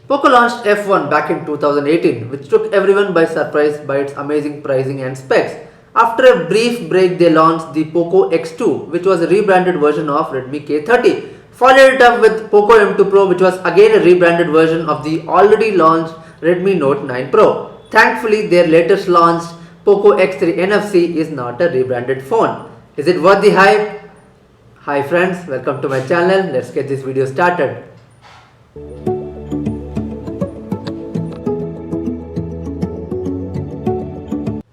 Poco launched F1 back in 2018, which took everyone by surprise by its amazing pricing and specs. After a brief break, they launched the Poco X2, which was a rebranded version of Redmi K30. Followed it up with Poco M2 Pro, which was again a rebranded version of the already launched Redmi Note 9 Pro. Thankfully, their latest launched Poco X3 NFC is not a rebranded phone. Is it worth the hype? Hi friends, welcome to my channel. Let's get this video started.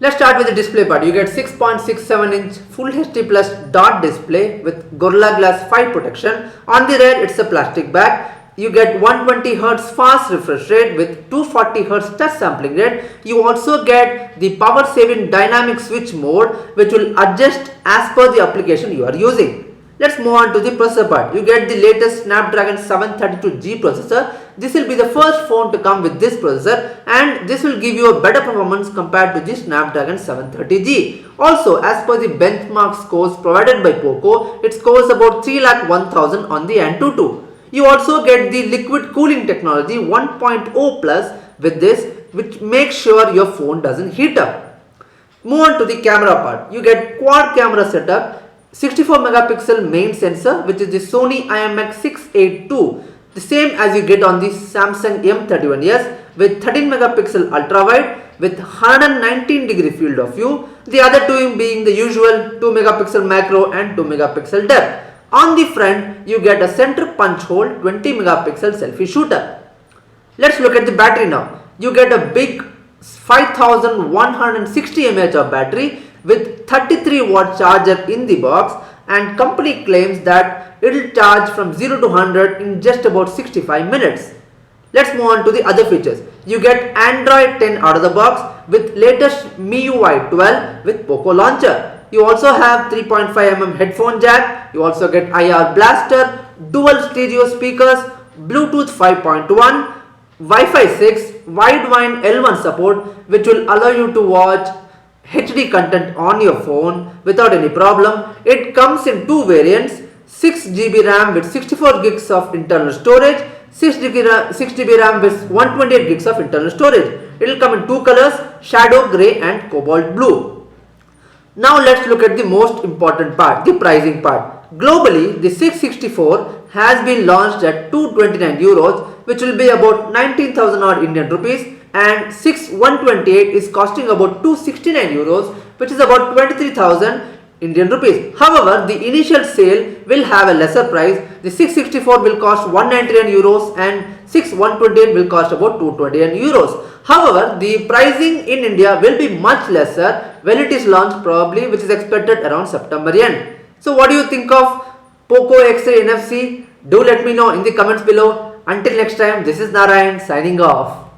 Let's start with the display part. You get 6.67 inch Full HD Plus dot display with Gorilla Glass 5 protection. On the rear, it's a plastic back. You get 120 Hz fast refresh rate with 240 Hz touch sampling rate. You also get the power saving dynamic switch mode, which will adjust as per the application you are using. Let's move on to the processor part. You get the latest Snapdragon 732G processor. This will be the first phone to come with this processor, and this will give you a better performance compared to the Snapdragon 730G. Also, as per the benchmark scores provided by Poco, it scores about 3,01,000 on the Antutu. You also get the liquid cooling technology 1.0 plus with this, which makes sure your phone doesn't heat up. Move on to the camera part. You get quad camera setup, 64 megapixel main sensor, which is the Sony IMX682, the same as you get on the Samsung M31s, with 13 megapixel ultra wide with 119 degree field of view, the other two being the usual 2 megapixel macro and 2 megapixel depth. On the front, you get a center punch hole 20 megapixel selfie shooter. Let's look at the battery now. You get a big 5160 mAh of battery with 33 watt charger in the box, and company claims that it will charge from 0 to 100 in just about 65 minutes. Let's move on to the other features. You get Android 10 out of the box with latest MIUI 12 with Poco Launcher. You also have 3.5mm headphone jack. You also get IR blaster, dual stereo speakers, Bluetooth 5.1, Wi-Fi 6, wideband L1 support, which will allow you to watch HD content on your phone without any problem. It comes in two variants: 6GB RAM with 64 gigs of internal storage, 6GB RAM with 128 gigs of internal storage. It will come in two colors: shadow grey and cobalt blue. Now let's look at the most important part, the pricing part. Globally, the 664 has been launched at 229 euros, which will be about 19,000 odd Indian rupees, and 6128 is costing about 269 euros, which is about 23,000 Indian rupees. However, the initial sale will have a lesser price. The 664 will cost 199 euros and 6128 will cost about 229 euros. However, the pricing in India will be much lesser when it is launched, probably, which is expected around September end. So what do you think of Poco X3 NFC? Do let me know in the comments below. Until next time, this is Narayan signing off.